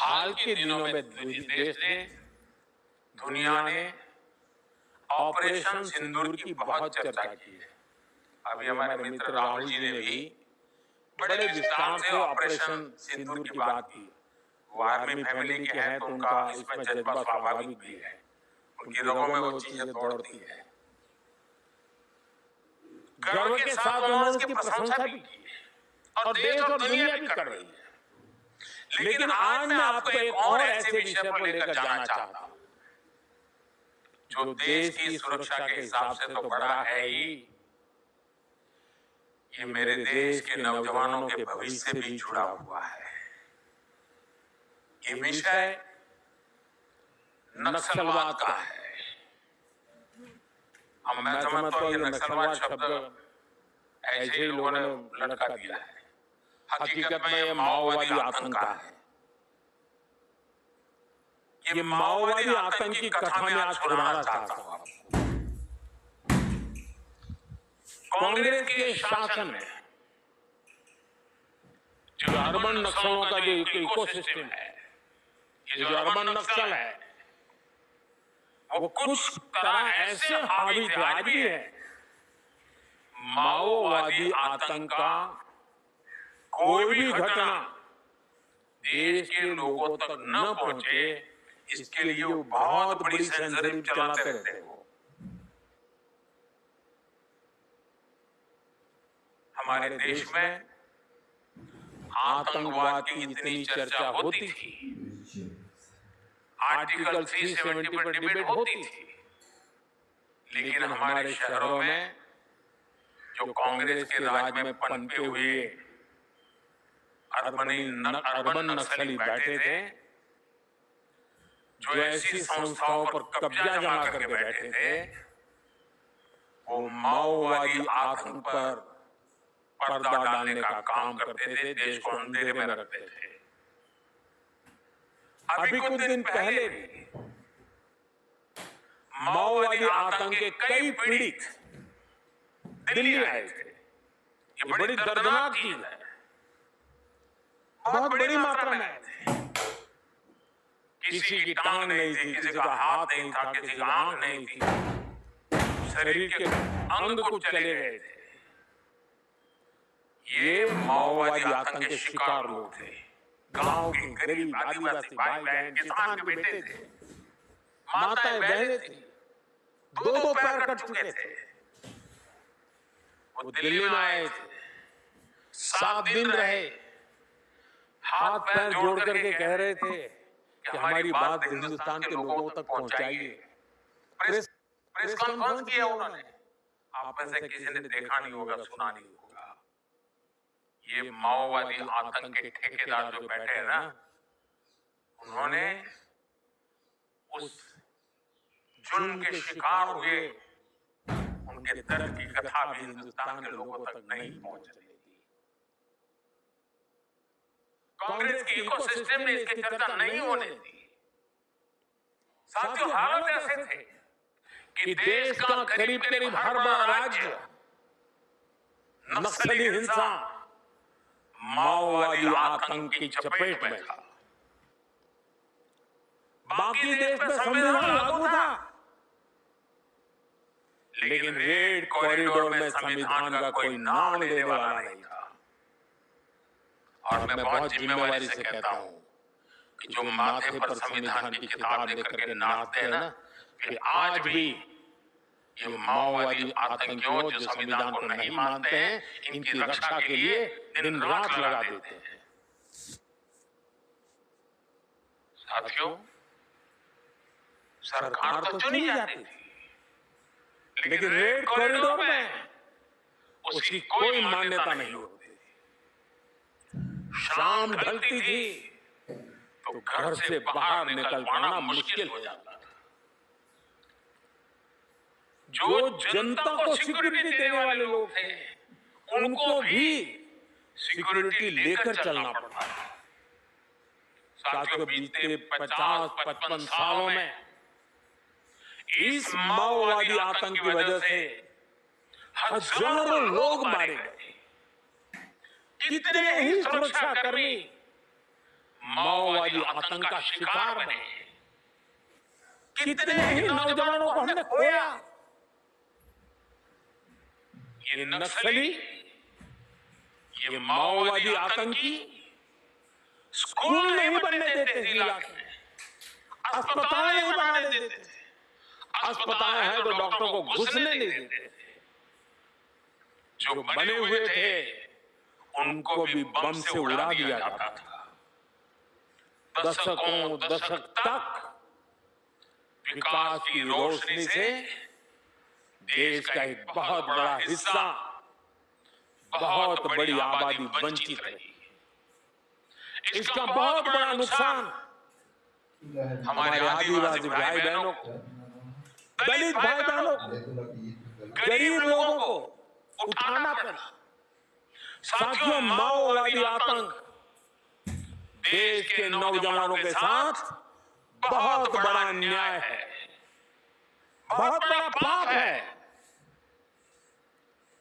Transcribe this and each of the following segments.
हाल के दिनों में देश ने, दुनिया ने ऑपरेशन सिंदूर की बहुत चर्चा की है। अभी हमारे मित्र राहुल जी ने भी बड़े विस्तार से ऑपरेशन सिंदूर की बात की। वो आर्मी फैमिली के हैं तो उनका इसमें जज्बा स्वाभाविक भी है, उनकी रगों में वो चीजें दौड़ती है। गर्व के साथ उन्होंने उसकी प्रशंसा भी की और देश और दुनिया भी कर रही है। लेकिन आज मैं आपको एक और ऐसे विषय पर लेकर जाना चाहता हूं जो देश की सुरक्षा के हिसाब से तो बड़ा है ही, ये मेरे देश के नौजवानों के भविष्य से भी जुड़ा हुआ है। ये विषय नक्सलवाद का है। अब मैं समझता हूं ये नक्सलवाद शब्द ऐसे ही लोगों ने लटका दिया है। हकीकत में ये माओवादी आतंक का है। ये माओवादी आतंक की कथा में आज सुनाना चाहता हूं आपको। कांग्रेस के शासन में जो अर्बन नक्सलों का जो इकोसिस्टम है, ये जो अर्बन नक्सल है, वो कुछ तरह ऐसे हावी थे, आज भी है। माओवादी आतंक का कोई भी घटना देश के लोगों तक न पहुंचे, इसके लिए वो बहुत बड़ी सेंसरशिप चलाते रहते हो। हमारे देश में आतंकवाद की इतनी चर्चा होती थी, आर्टिकल 370 पर डिबेट होती थी, लेकिन हमारे शहरों में जो कांग्रेस के राज में पनपे हुए अर्बन नक्सली बैठे थे, जो ऐसी संस्थाओं पर कब्जा जमा करके बैठे थे, वो माओवादी आतंक पर पर्दा डालने का काम करते थे, देश को अंधेरे में रखते थे। अभी कुछ दिन पहले भी माओवादी आतंक के कई पीड़ित दिल्ली आए थे। ये बड़ी दर्दनाक चीज है। बहुत बड़ी मात्रा में आए थे। किसी की टांग नहीं थी, किसी का हाथ नहीं था, किसी का आंख नहीं थी, शरीर के अंग कुछ चले गए थे। ये माओवादी आतंक के शिकार लोग थे। गांव के गरीब आदिवासी भाई बहन, किसान के बेटे थे, माताएं बहनें थी, दो पैर कट चुके थे। वो दिल्ली में आए थे, 7 दिन रहे, हाथ पैर जोड़ करके कह रहे थे कि हमारी बात हिंदुस्तान के लोगों तक पहुंचाइए। प्रेस कॉन्फ्रेंस किया उन्होंने। आप में से किसी ने देखा नहीं होगा, सुना नहीं होगा। ये माओवादी आतंक के ठेकेदार जो बैठे हैं ना, उन्होंने उस जुल्म के शिकार हुए उनके दर्द की कथा भी हिंदुस्तान के लोगों तक नहीं पहुंचने दी। कांग्रेस के इकोसिस्टम ने इसकी चर्चा नहीं होने दी। साथियों, हालात ऐसे थे कि देश का करीब करीब हर बड़ा राज्य नक्सली हिंसा, माओवादी आतंक की चपेट में था। बाकी देश में संविधान लागू था, लेकिन रेड कॉरिडोर में संविधान का कोई नाम लेने वाला नहीं था। और मैं बहुत जिम्मेवारी से कहता हूं कि जो माथे पर संविधान की किताब लेकर के नाचते हैं ना, कि आज भी ये माओवादी आतंकियों जो संविधान को नहीं मानते हैं, इनकी रक्षा के लिए दिन रात लगा देते हैं। साथियों, सरकार तो चुनी जाती थी, लेकिन रेड कॉरिडोर में उसकी कोई मान्यता नहीं होती। शाम ढलती थी तो घर से बाहर निकल पाना मुश्किल हो जाता था। जो जनता को सिक्योरिटी देने वाले लोग थे, उनको भी सिक्योरिटी लेकर चलना पड़ता था। साथियों, बीते 50-55 सालों में इस माओवादी आतंक की वजह से हजारों लोग मारे गए। कितने ही सुरक्षा कर्मी माओवादी आतंक का शिकार बने। कितने ही नौजवानों को हमने खोया। ये नक्सली, ये माओवादी आतंकी स्कूल नहीं बनने देते थे इलाके में, अस्पताल नहीं बनाने देते थे। अस्पताल है तो डॉक्टर को घुसने नहीं देते थे। जो बने हुए थे उनको भी बम से उड़ा दिया जाता था। दशक तक विकास की रोशनी से देश का एक बहुत बड़ा हिस्सा, बहुत बड़ी आबादी वंचित रही। इसका बहुत बड़ा नुकसान हमारे आदिवासी भाई बहनों को, दलित भाई बहनों को, गरीब लोगों को उठाना पड़ा। साथियों, माओवादी आतंक देश के नौजवानों के साथ बहुत बड़ा अन्याय है, बहुत बड़ा पाप है।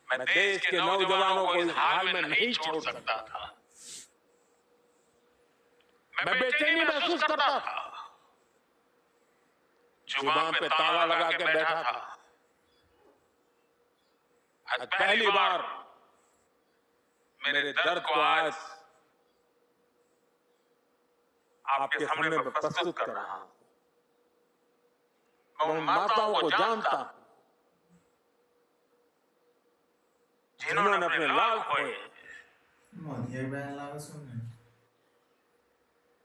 मैं देश के नौजवानों को इस हाल में नहीं छोड़ सकता था। मैं बेचैनी महसूस करता था। जुबान पे ताला लगा के बैठा था। आज पहली बार मेरे दर्द को आज आपके सामने प्रस्तुत कर रहा हूं। मैं उन माताओं को जानता हूं जिन्होंने अपने लाल खोए।